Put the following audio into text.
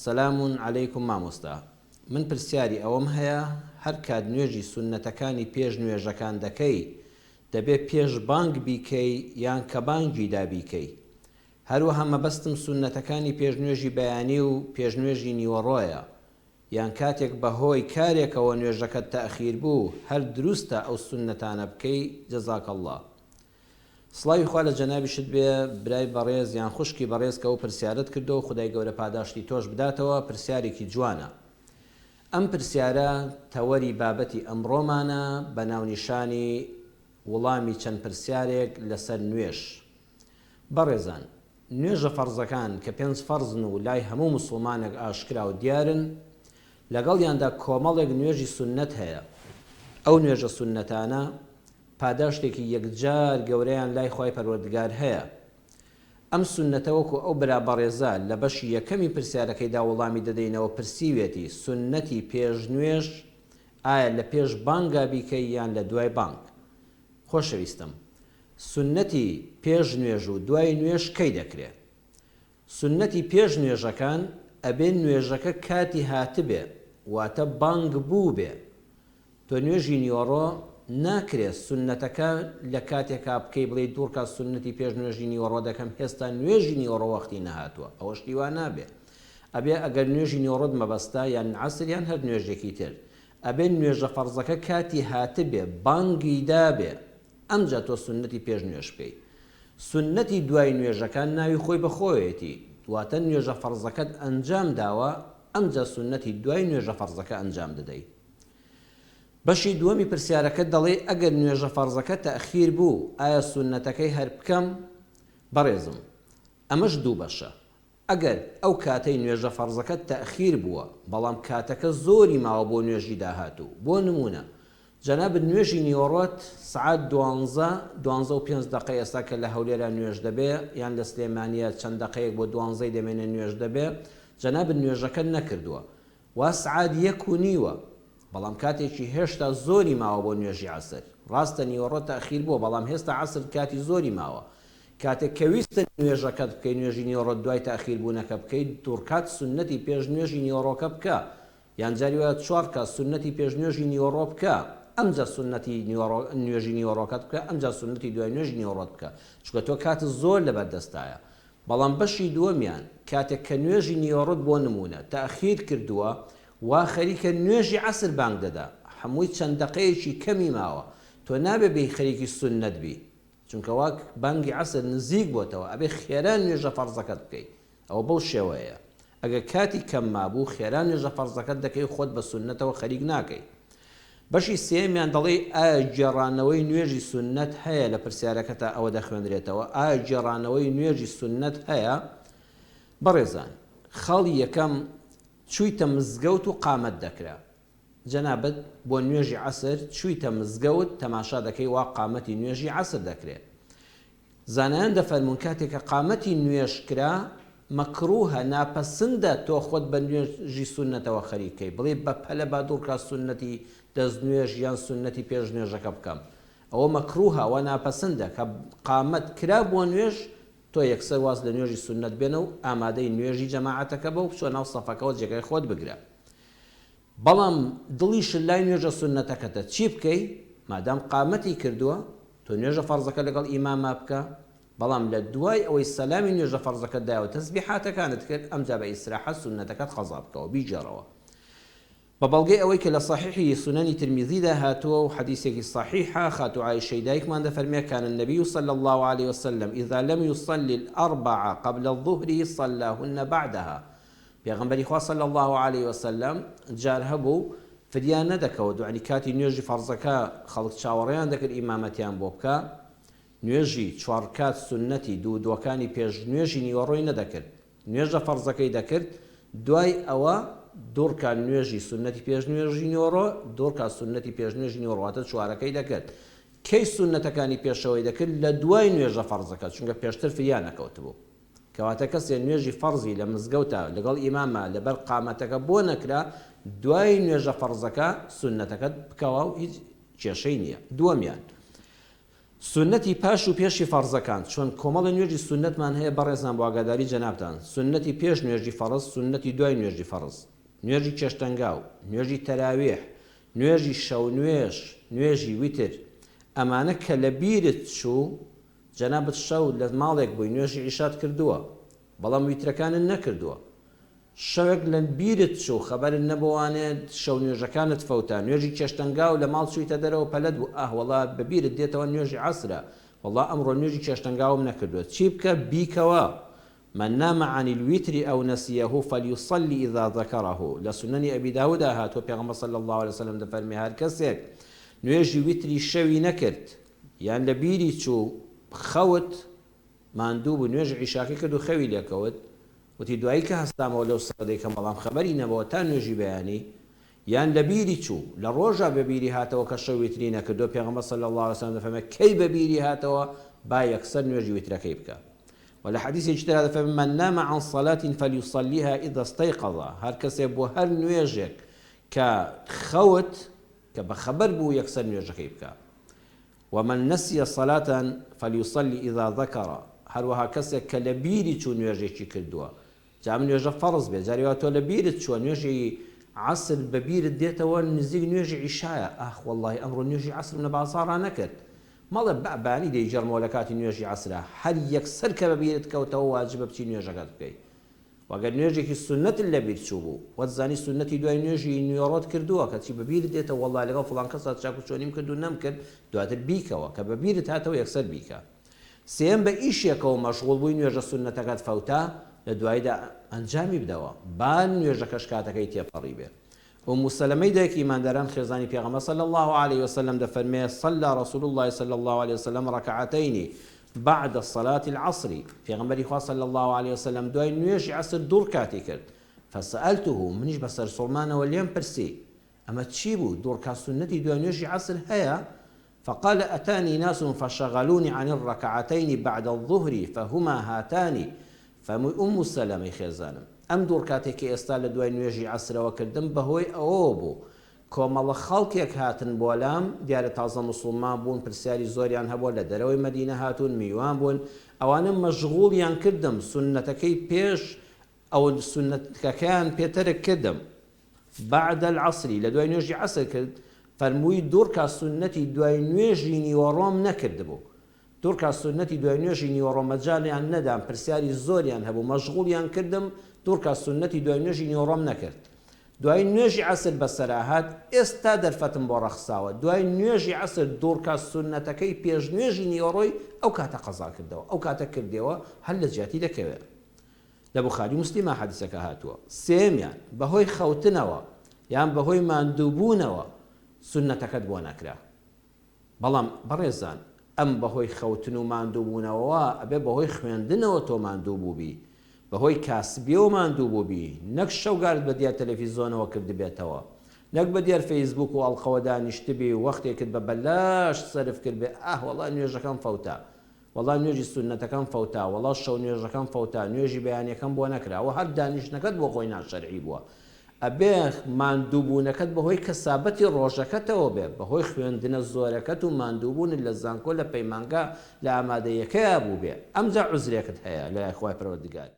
سەلام عەلەیکم مامۆستا. من پرسیاری ئەوەم هەیە هەر کات نوێژی سوننەتەکانی پێش نوێژەکان دەکەی دەبێت پێش بانگ بیکەی یان کە بانگی دابیکەی. هەروەها مەبەستم سوننەتەکانی پێشنوێژی بەیانی و پێشنوێژی نیوەڕۆیە یان کاتێک بەهۆی کارێکەوە نوێژەکەت تەئخیر بوو هەر دروستە ئەو سوننەتانە بکەی. جەزاکەڵڵا. سڵاوی خوا لە جەنابیشت بێ برای بەڕێز یان خوشکی بەڕێز کە ئەو پرسیارت کردو و خودای گەورە پاداشتی تۆش بداتەوە. پرسیارێکی جوانە. ئەم پرسیارە تەوەری بابەتی ئەمڕۆمانە بە ناونیشانی وەڵامی چەند پرسیارێک لەسەر نوێژ. بەڕێزان، نوێژە فەرزەکان کە 5 فەرزن و لای هەموو موسڵمانێک ئاشکرا و دیارن، لەگەڵیاندا کۆمەڵێک نوێژی سوننەت هەیە. ئەو نوێژە سوننەتانە پاداشتێکی یەکجار گەورەیان لای خوای پەروەردگار هەیە. ئەم سوننەتە وەکو ئەو برابەڕێزە لە بەشی یەکەمی پرسیارەکەیدا وەڵامی دەدەینەوە پرسیوێتی سوننەتی پێش نوێژ ئایا لە پێش بانگا بیکەی یان لە دوای بانگ. خۆشەویستم، سوننەتی پێش نوێژ و دوای نوێژ کەی دەکرێت؟ سوننەتی پێش نوێژەکان ئەبێ نوێژەکە کاتی هاتبێ، واتە بانگ بوو بێ. تۆ نوێژی نیوەڕۆ ناکرێت سوننەتەکە لە کاتێکا بکەی بڵێ دوورکە سوننەتی پێش نوێژی نیوەڕۆ دەکەم هێستا نوێژی نیوەڕۆ وەختی نەهاتووە. ئەوە شتی وا نابێ. ئەبێ ئەگەر نوێژی نیوەڕۆت مەبەستا یان عەسر یان هەر نوێژێکی تر، ئەبێ نوێژە فەرزەکە کاتی هاتبێ، بانگی دابێ، ئەمجا تۆ سوننەتی پێش نوێژ بکەی. سوننەتی دوای نوێژەکان ناوی خۆی بەخۆیەتی، واتە نوێژە فەرزەکەت ئەنجام داوە، ئەمجا سوننەتی دوای نوێژە فەرزەکە ئەنجام دەدەی. بەشی دووەمی پرسیارەکە دەڵێ ئەگەر نوێژە فەرزەکە تەئخیر بوو ئایا سوننەتەکەی هەر بکەم؟ بەڕێزم، ئەمەش دوو بەشە. ئەگەر ئەو کاتەی نوێژە فەرزەکە تەئخیر بووە بەڵام کاتەکە زۆری ماوە بۆ نوێژی داهاتوو، بۆ نمونە جەنابەت نوێژی نیوەڕۆت سعات 12:05 ئێستا کە لە هەولێرە نوێژ دەبێ یان لە سلێمانیە چەند دقەیەک بۆ 12 دەمێنێ نوێژ دەبێ، جەنابەت نوێژەکە نەکردووە وا سعات 1:30، بەڵام کاتێکی هێشتا زۆری ماوە بۆ نوێژی عەسر. ڕاستە نیوەڕۆ تەئخیر بووە بەڵام هێستا عەسر کاتی زۆری ماوە. کاتێک کە ویستە نوێژەکەت بکەی نوێژی نیوەڕۆ دوای تەئخیر بوونەکە بکەیت دوورکات سوننەتی پێش نوێژی نیوەڕۆکە بکە، یان جاری وایە 4 کات سوننەتی پێش نوێژی نیوەڕۆ بکە، ئەمجا سوننەتی نوێژی نیوەڕۆکەت بکە، ئەمجا سوننەتی دوای نوێژی نیوەڕۆت بکە، چونکە تۆ کات زۆر لەبەردەستایە. بەڵام بەشی دووەمیان کاتێک کە نوێژی نیوەڕۆت بۆ نمونە تەئخیر کردووە وا خەریکە نوێژی عەسر بانگ دەدا، هەمووی چەند دقەیەکی کەمی ماوە، تۆ نابێ بێ خەریکی سوننەت بی، چونکە وا بانگی عەسر نزیک بۆتەوە، ئەبێ خێران نوێژە فەرزەکەت بکەیت. ئەوە بەو شێوەیە. ئەگەر کاتی کەم مابوو خێران نوێژە فەرزەکەت دەکەی، خۆت بە سوننەتەوە خەریک ناکەی. بەشی سێمیان دەڵێ ئایا گێڕانەوەی نوێژی سوننەت هەیە؟ لە پرسیارەکەتا ئەوە دەخوێنرێتەوە، ئایا گێڕانەوەی نوێژی سوننەت هەیە؟ بەڕێزان، خاڵی یەکەم چوویتە مزگەوت و قامەت دەکرا. جەنابەت بۆ نوێژی عەسر چوویتە مزگەوت تەماشا دەکەی، وا قامەتی نوێژی عەسر دەکرێت. زانایان دەفەرمون کاتێک کە قامەتی نوێژ کرا مەکروهە، ناپەسندە تۆ خۆت بە نوێژی سوننەتەوە خەریکەی، بڵێ بە پەلە با دوورکە سوننەتی دەست نوێژ یان سوننەتی پێش نوێژەکە بکەم. ئەوە مەکروهە، ئەوە ناپەسندە کە قامەت کرا بۆ نوێژ تۆ یەکسەر واز لە نوێژی سوننەت بێنە و ئامادەی نوێژی جەماعەتەکە بە و بچۆ ناو سەفەکەەوە جێگای خۆت بگرە. بەڵام دڵیش لای نوێژە سوننەتەکەتە چی بکەی؟ مادام قامەتی کردووە تۆ نوێژە فەرزەکە لەگەڵ ئیماما بکە، بەڵام لە دوای ئەوەی سەلامی نوێژە فەرزەکەت دایەوە تەسبیحاتەکانت کرد، ئەمجا بە ئیستراحەت سوننەتەکەت قەزا بکەوە بیجێڕەوە. بە بەڵگەی ئەوەی کە لە صحیحی سنەنی ترمیزیدا هاتووە و حەدیثێکی صحیحە، خاتو عایشەی دایکمان دەفەرمێ کان النبی صلی الله عليه وسلم إذا لم يصلي الأربع قبل الظهر صلاهن بعدها. پێغەمبەری خوا صلی الله عليه وسلم جار هەبوو فریان نەدەکەوت، دوعنی کاتی نوێژی فەرزەکە خەڵک چاوەڕێیان دەکرد ئیمامەتیان بۆ بکە، نوێژی 4 کات سنەتی دووەکانی پێش نوێژی نیوەڕۆی نەدەکرد، نوێژە فەرزەکەی دەکرد، دوای ئەوە دوورکان نوێژی سنەتی پێش نوێژی نیوەڕۆ، دوورکان سنەتی پێش نوێژی نیوەڕۆواتە 4ەکەی دەکرد. کەی سنەتەکانی پێشەوەی دەکرد؟ لە دوای نوێژە فەرزەکە، چونکە پێشتر فریان نەکەوتبوو. کەواتە کەسێ نوێژی فەرزی لە مزگەوتە لەگەڵ ئیمامە لەبەر قامەتەکە بۆ نەکرا، دوای نوێژە فەرزەکە سنەتەکەت بکەوە و هیچ کێشەی نییە. دووەمیان سنەتی پاش و پێشی فەرزەکان چۆن کۆمەڵی نوێژی سنەتمان هەیە بەڕێزان بۆ ئاگاداری جەنابتان سنەتی پێش نوێژی فەرز سنەتی دوای نوێژی فەرز نوێژی چێشتەنگاو نوێژی تەراویح نوێژی شەو نوێژی ویتر ئەمانە کە لە بیرت چوو جەنابەت شەو لە ماڵێک بووی نوێژی عیشات کردووە بەڵام ویترەکانت نەکردووە شەوێک لە بیرت چوو خەبەرت نەبوانێت شەو نوێژەکانت فەوتە نوێژی چێشتەنگاو لە ماڵ چوویتە دەرەوە پەلەت بوو وەڵا بەبیرت دێتەوە نوێژی عەسرە وەڵا ئەمڕۆ نوێژی چێشتەنگاوم نەکردووە چی بکە بیکەوە من نام عن الوتر أو نسيه فليصلي إذا ذكره لسنن أبي داود هاتو پیغمبر صلى الله عليه وسلم دفرمي هر کەسێک نوێژی ویتری شەوی نەکرد یان لە بیری چوو خەوت ماندوو بوو نوێژی عیشاکە کرد و خەوی لێکەوت وتی دوایی کە هەستامەوە لەو سەدەیکەم بەڵام خەبەری نەبەوە تا نوێژی بەیانی یان لە بیری چوو لە ڕۆژە بەبیری هاتەوە کە شەو ویتری نەکردو پێغەمبەر صلی الله عليه وسلم دەفەرمێ کەی بەبیری هاتەوە با یەکسەر نوێژی ویترەکەی بکە ولا حديث اجتهاد فمن نام عن صلاة فليصليها إذا استيقظ هر کەسێ بۆ هەر نوێژێک کە خەوت کە بەخەبەر بوو یەکسەر نوێژەکەی بکە ومن نسي صلاة فليصلي إذا ذكر هەروەها کەسێک کە لە بیری چوو نوێژێکی کردووە جا من نوێژە فەرز بێت جاریوا تۆ لە بیرت چووە نوێژی عەسر بە بیرت دێتەوە نزیک نوێژی عیشایە وەڵڵاهی ئەمڕۆ نوێژی عەسرم لە بازاڕا نەکرد مەڵێ بەعبانی دەیجەڕمەوە لە کاتی نوێژی عەسرە هەر یەکسەر کە بە بیرت کەوتەوە واجبە بچی نوێژەکەت بکەیت وەگەر نوێژێکی سنەت لە بیر چوو بوو وەتزانی سنەتی دوای نوێژی نوێڕۆت کردووە کەچی بە بیرت دێتەوە وەڵڵا لەگەڵ فڵان کەسا چاک و چۆنیم کرد و نەمکرد دواتر بیکەوە کە بە بیرت هاتەوە یەکسەر بیکە سێم بە ئیشێکەوە مەشغوڵ بووی نوێژە سنەتەکەت فەوتا لە دوایدا ئەنجامی بدەوە با نوێژەکەش کاتەکەی تێپەڕی بێ أم سلمة دايك إيمان داران خزاني پیغمبر صلى الله عليه وسلم دفرمي صلى رسول الله صلى الله عليه وسلم ركعتين بعد صلاة العصر پیغمبر إخوة صلى الله عليه وسلم دوای نوێژی عصر دوور کاتی کرد فسألته منیش بەسەر سڵمانەوە لێم پرسی ئەمە چی بوو دوور کات سنەتی دوای نوێژی عصر هەیە فقال أتاني ناس فشغلوني عن الركعتين بعد الظهر فهما هاتان فأم سلمة خزانم ئەم دوور کاتێکی ئێستا لە دوای نوێژی عەسرەوە کردم بەهۆی ئەوە بوو کۆمەڵە خەڵکێک هاتن بۆ لام دیارە تازە موسڵمان بوون پرسیاری زۆریان هەبووە لە دەرەوەی مەدینە هاتوون میوان بوون ئەوانە مەشغوڵیان کردم سنەتەکەی پێش ئەو سنەتەکەیان پێتەرک کردم بعد العەسر لە دوای نوێژی عەسر کرد فەرمووی دوور کات سنەتی دوای نوێژی نیوەڕۆم نەکردبوو دوور کات سنەتی دوای نوێژی نیوەڕۆ مەجالیان نەدام پرسیاری زۆریان هەبوو مەشغوڵیان کردم دوور کات سنەتی دوای نوێژی نیوەڕۆم نەکرد دوای نوێژی عەسر بەسەرهات ئێستا دەرفەتم بۆ ڕەخساوە دوای نوێژی عەسر دوور کات سنەتەکەی پێش نوێژی نیوەڕۆی ئەو کاتە قەزا کردەوە ئەو کاتە کردەوە هەر لە جیاتی دەکەوێت لە بوخاری و موسلیمە حەدیسەکە هاتووە سێمیان بەهۆی خەوتنەوە یان بەهۆی ماندووبوونەوە سنەتەکەت بۆ نەکرا بەڵام بەڕێزان ئەم بەهۆی خەوتن و ماندووبوونەوە ئەبێ بەهۆی خوێندنەوە تۆ ماندوو بووبی بەهۆی کاسبیەوە ماندوو بووبی نەک شەوگارت بە دیار تەلەڤیزۆنەوە کرد بێتەوە نەک بە دیار فەیسبوک و ئەڵقەوە دانیشتبی و وەختێکت بە بەلاش سەرف کرد بێ وەڵا نوێژەکەم فەوتە وەڵا نوێژی سنەتەکەم فەوتا وەڵا شەو نوێژەکەم فەوتا نوێژی بەیانیەکەم بۆ نەکراوە هەر دانیشتنەکەت بۆ خۆی ناشەرعی بووە ئەبێ ماندووبوونەکەت بەهۆی کەسابەتی ڕۆژەکەتەوە بێ بەهۆی خوێندنە زۆرەکەت و ماندووبوون لە زانکۆ لە پەیمانگا لە ئامادەیەکەیە بوو بێ ئەمجا عوزرێکت هەیە لە لای خوای پەروەردگار